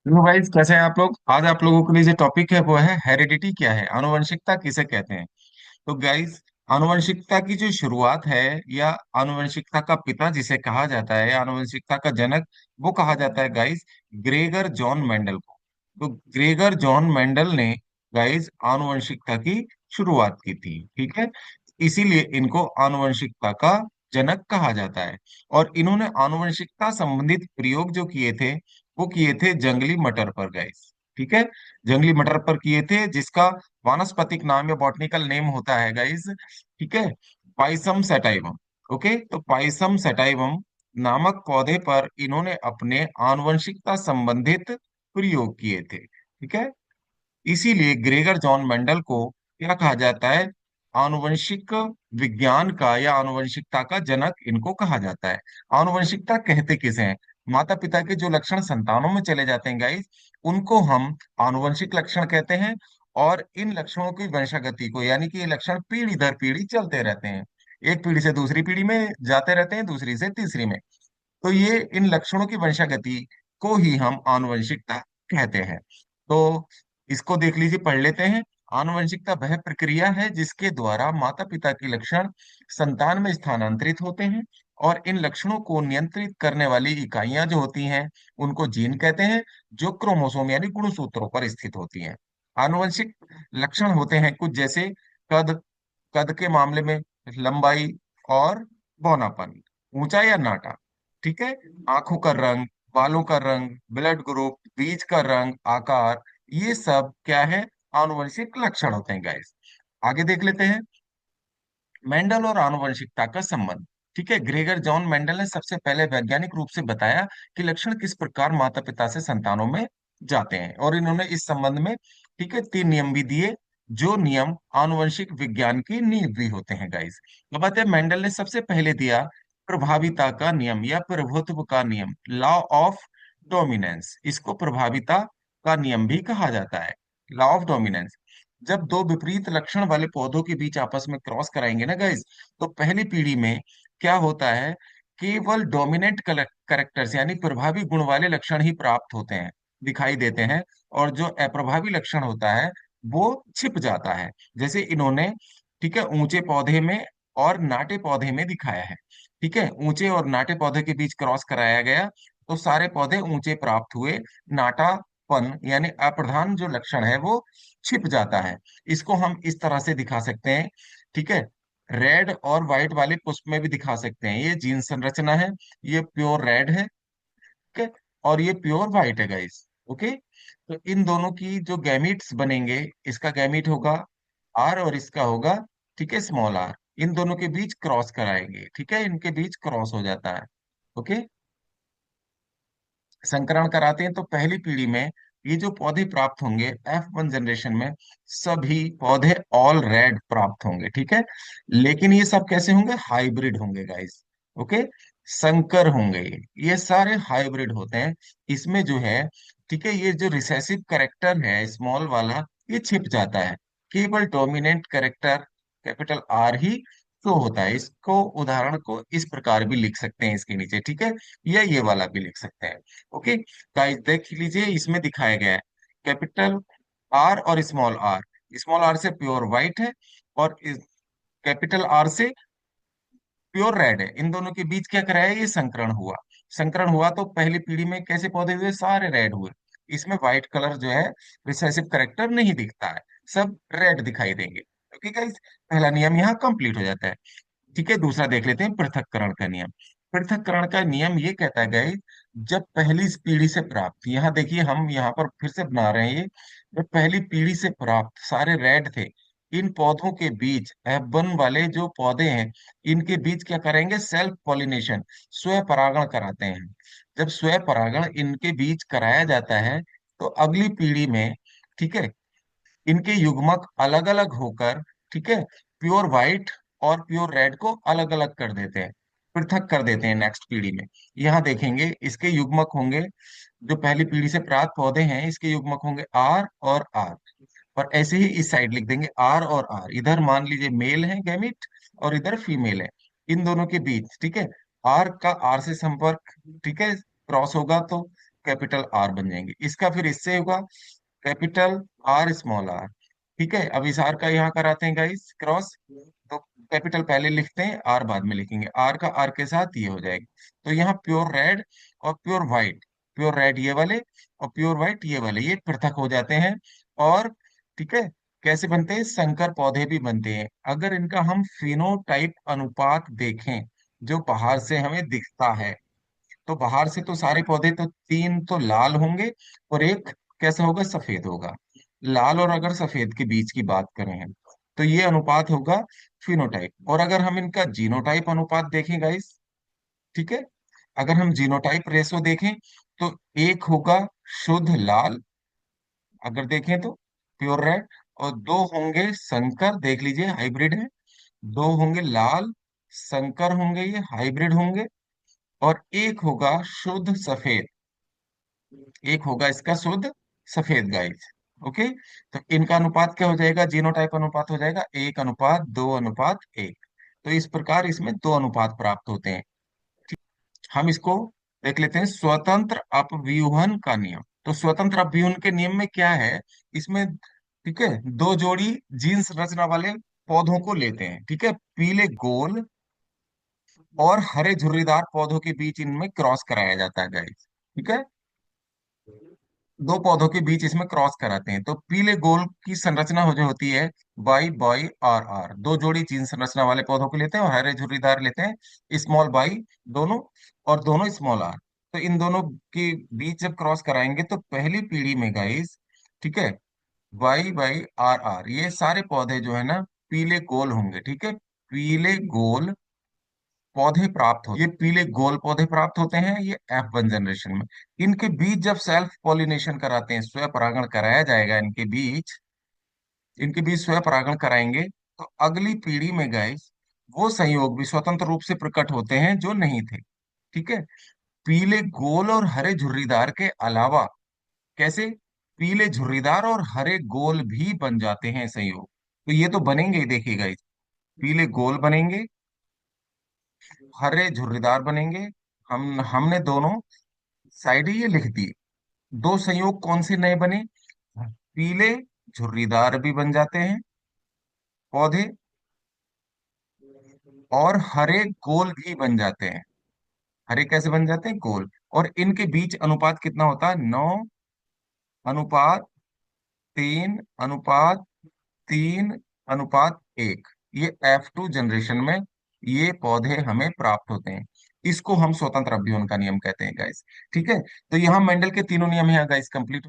तो गाइस कैसे हैं आप लोग। आज आप लोगों के लिए जो टॉपिक है वो है हेरिडिटी क्या है, आनुवंशिकता किसे कहते हैं। तो गाइस, आनुवंशिकता की जो शुरुआत है या आनुवंशिकता का पिता जिसे कहा जाता है, आनुवंशिकता का जनक वो कहा जाता है गाइस ग्रेगर जॉन मेंडल को। तो ग्रेगर जॉन मेंडल ने गाइस आनुवंशिकता की शुरुआत की थी, ठीक है। इसीलिए इनको आनुवंशिकता का जनक कहा जाता है। और इन्होंने आनुवंशिकता संबंधित प्रयोग जो किए थे वो किए थे जंगली मटर पर गाइस, ठीक है। जंगली मटर पर किए थे, जिसका वानस्पतिक नाम या बॉटनिकल नेम होता है गाइस, ठीक है, पाइसम सटाइवम। ओके, तो पाइसम सटाइवम नामक पौधे पर इन्होंने अपने आनुवंशिकता संबंधित प्रयोग किए थे, ठीक है। इसीलिए ग्रेगर जॉन मेंडल को क्या कहा जाता है, आनुवंशिक विज्ञान का या आनुवंशिकता का जनक इनको कहा जाता है। आनुवंशिकता कहते किसे हैं, माता पिता के जो लक्षण संतानों में चले जाते हैं गाइस, उनको हम आनुवंशिक लक्षण कहते हैं। और इन लक्षणों की वंशागति को, यानी कि ये लक्षण पीढ़ी दर पीढ़ी चलते रहते हैं, एक पीढ़ी से दूसरी पीढ़ी में जाते रहते हैं, दूसरी से तीसरी में। तो ये इन लक्षणों की वंशागति को ही हम आनुवंशिकता कहते हैं। तो इसको देख लीजिए, पढ़ लेते हैं। आनुवंशिकता वह प्रक्रिया है जिसके द्वारा माता पिता के लक्षण संतान में स्थानांतरित होते हैं, और इन लक्षणों को नियंत्रित करने वाली इकाइयां जो होती हैं उनको जीन कहते हैं, जो क्रोमोसोम यानी गुणसूत्रों पर स्थित होती हैं। आनुवंशिक लक्षण होते हैं कुछ जैसे कद, कद के मामले में लंबाई और बौनापन, ऊंचा या नाटा, ठीक है, आंखों का रंग, बालों का रंग, ब्लड ग्रुप, बीज का रंग, आकार, ये सब क्या है, आनुवंशिक लक्षण होते हैं गाइस। आगे देख लेते हैं मेंडल और आनुवंशिकता का संबंध। ठीक है, ग्रेगर जॉन मेंडल ने सबसे पहले वैज्ञानिक रूप से बताया कि लक्षण किस प्रकार माता पिता से संतानों में जाते हैं, और इन्होंने इस संबंध में, ठीक है, 3 नियम भी दिए, जो नियम आनुवंशिक विज्ञान की नींव भी होते हैं गाइस। अब बात है, मेंडल ने सबसे पहले दिया प्रभाविता का नियम या प्रभुत्व का नियम, लॉ ऑफ डोमिनेंस। इसको प्रभाविता का नियम भी कहा जाता है, लॉ ऑफ डोमिनेंस। जब दो विपरीत लक्षण वाले पौधों के बीच आपस में क्रॉस कराएंगे ना गाइस, तो पहली पीढ़ी में क्या होता है, केवल डोमिनेंट करेक्टर्स यानी प्रभावी गुण वाले लक्षण ही प्राप्त होते हैं, दिखाई देते हैं, और जो अप्रभावी लक्षण होता है वो छिप जाता है। जैसे इन्होंने, ठीक है, ऊंचे पौधे में और नाटे पौधे में दिखाया है। ठीक है, ऊंचे और नाटे पौधे के बीच क्रॉस कराया गया तो सारे पौधे ऊंचे प्राप्त हुए, नाटापन यानी अप्रधान जो लक्षण है वो छिप जाता है। इसको हम इस तरह से दिखा सकते हैं, ठीक है, रेड और व्हाइट वाले पुष्प में भी दिखा सकते हैं। ये जीन संरचना है, ये प्योर रेड है, ठीक है, और ये प्योर व्हाइट है गाइस। ओके, तो इन दोनों की जो गैमीट्स बनेंगे, इसका गैमीट होगा आर और इसका होगा, ठीक है, स्मॉल आर। इन दोनों के बीच क्रॉस कराएंगे, ठीक है, इनके बीच क्रॉस हो जाता है। ओके, संकरण कराते हैं तो पहली पीढ़ी में ये जो पौधे प्राप्त होंगे F1 जनरेशन में, सभी पौधे ऑल रेड प्राप्त होंगे, ठीक है। लेकिन ये सब कैसे होंगे, हाइब्रिड होंगे गाइस। ओके, संकर होंगे, ये सारे हाइब्रिड होते हैं। इसमें जो है, ठीक है, ये जो रिसेसिव करेक्टर है स्मॉल वाला, ये छिप जाता है, केवल डोमिनेंट करेक्टर कैपिटल आर ही शो होता है। इसको उदाहरण को इस प्रकार भी लिख सकते हैं इसके नीचे, ठीक है, या ये वाला भी लिख सकते हैं। ओके गाइस, देख लीजिए, इसमें दिखाया गया है कैपिटल आर और स्मॉल आर से प्योर व्हाइट है, और कैपिटल आर से प्योर रेड है। इन दोनों के बीच क्या कराया, ये संकरण हुआ। संकरण हुआ तो पहली पीढ़ी में कैसे पौधे हुए, सारे रेड हुए। इसमें व्हाइट कलर जो है, रिसेसिव करेक्टर नहीं दिखता है, सब रेड दिखाई देंगे। ओके गाइस, पहला नियम यहाँ कंप्लीट हो जाता है। ठीक है, दूसरा देख लेते हैं पृथक्करण का नियम। पृथक्करण का नियम ये कहता है गाइस, जब पहली पीढ़ी से प्राप्त, यहाँ देखिए हम यहाँ पर फिर से बना रहे हैं ये, जब पहली पीढ़ी से प्राप्त सारे रेड थे, इन पौधों के बीच F1 वाले जो पौधे हैं, इनके बीच क्या करेंगे, सेल्फ पॉलिनेशन, स्व परागण कराते हैं। जब स्व परागण इनके बीच कराया जाता है तो अगली पीढ़ी में, ठीक है, इनके युग्मक अलग अलग होकर, ठीक है, प्योर व्हाइट और प्योर रेड को अलग अलग कर देते हैं, पृथक कर देते हैं नेक्स्ट पीढ़ी में। यहाँ देखेंगे इसके युग्मक होंगे, जो पहली पीढ़ी से प्राप्त पौधे हैं इसके युग्मक होंगे आर और आर। और ऐसे ही इस साइड लिख देंगे आर और आर, इधर मान लीजिए मेल है गैमिट और इधर फीमेल है। इन दोनों के बीच, ठीक है, आर का आर से संपर्क, ठीक है, क्रॉस होगा तो कैपिटल आर बन जाएंगे। इसका फिर इससे होगा कैपिटल आर स्मॉल आर। ठीक है, अब इस आर का यहाँ कराते हैं गाइस क्रॉस, तो कैपिटल पहले लिखते हैं, आर बाद में लिखेंगे, आर का आर के साथ ये हो जाएगा। तो यहाँ प्योर रेड और प्योर व्हाइट, प्योर रेड ये वाले और प्योर व्हाइट ये वाले, ये पृथक हो जाते हैं। और ठीक है, कैसे बनते हैं, संकर पौधे भी बनते हैं अगर इनका हम फिनोटाइप अनुपात देखें, जो बाहर से हमें दिखता है। तो बाहर से तो सारे पौधे तो तीन तो लाल होंगे और एक कैसा होगा, सफेद होगा। लाल और अगर सफेद के बीच की बात करें हम, तो ये अनुपात होगा फिनोटाइप। और अगर हम इनका जीनोटाइप अनुपात देखें गाइस, ठीक है, अगर हम जीनोटाइप रेशो देखें, तो एक होगा शुद्ध लाल, अगर देखें तो प्योर रेड, और दो होंगे संकर, देख लीजिए हाइब्रिड है, दो होंगे लाल संकर होंगे, ये हाइब्रिड होंगे, और एक होगा शुद्ध सफेद, एक होगा इसका शुद्ध सफेद गाइस। ओके, तो इनका अनुपात क्या हो जाएगा, जीनोटाइप अनुपात हो जाएगा 1:2:1। तो इस प्रकार इसमें दो अनुपात प्राप्त होते हैं। हम इसको देख लेते हैं स्वतंत्र अपव्यूहन का नियम। तो स्वतंत्र अपव्यूहन के नियम में क्या है, इसमें ठीक है, दो जोड़ी जीन संरचना वाले पौधों को लेते हैं, ठीक है, पीले गोल और हरे झुर्रीदार पौधों के बीच इनमें क्रॉस कराया जाता है गाइस। ठीक है, दो पौधों के बीच इसमें क्रॉस कराते हैं, तो पीले गोल की संरचना हो जो होती है बाई बाई आर आर, दो जोड़ी जीन संरचना वाले पौधों को लेते हैं, और हरे झुर्रीदार लेते हैं स्मॉल बाई, दोनों, और दोनों स्मॉल आर। तो इन दोनों के बीच जब क्रॉस कराएंगे तो पहली पीढ़ी में गाइस, ठीक है, वाई बाई आर आर, ये सारे पौधे जो है ना पीले गोल होंगे। ठीक है, पीले गोल पौधे प्राप्त हो, ये पीले गोल पौधे प्राप्त होते हैं ये F1 जनरेशन में। इनके बीच जब सेल्फ पॉलिनेशन कराते हैं, स्वयं परागण कराया जाएगा इनके बीच, इनके बीच स्वयं परागण कराएंगे, तो अगली पीढ़ी में गाइस वो संयोग भी स्वतंत्र रूप से प्रकट होते हैं जो नहीं थे। ठीक है, पीले गोल और हरे झुर्रीदार के अलावा, कैसे, पीले झुर्रीदार और हरे गोल भी बन जाते हैं संयोग। तो ये तो बनेंगे ही, देखिए गाइस, पीले गोल बनेंगे, हरे झुर्रीदार बनेंगे। हमने दोनों साइड ही ये लिख दी। दो संयोग कौन से नए बने, पीले झुर्रीदार भी बन जाते हैं पौधे, और हरे गोल भी बन जाते हैं। हरे कैसे बन जाते हैं, गोल। और इनके बीच अनुपात कितना होता है, 9:3:3:1। ये F2 जनरेशन में ये पौधे हमें प्राप्त होते हैं। इसको हम स्वतंत्र अभिवन का नियम कहते हैं गाइस। ठीक है, तो यहाँ मेंडल के तीनों नियम यहाँ गाइस कंप्लीट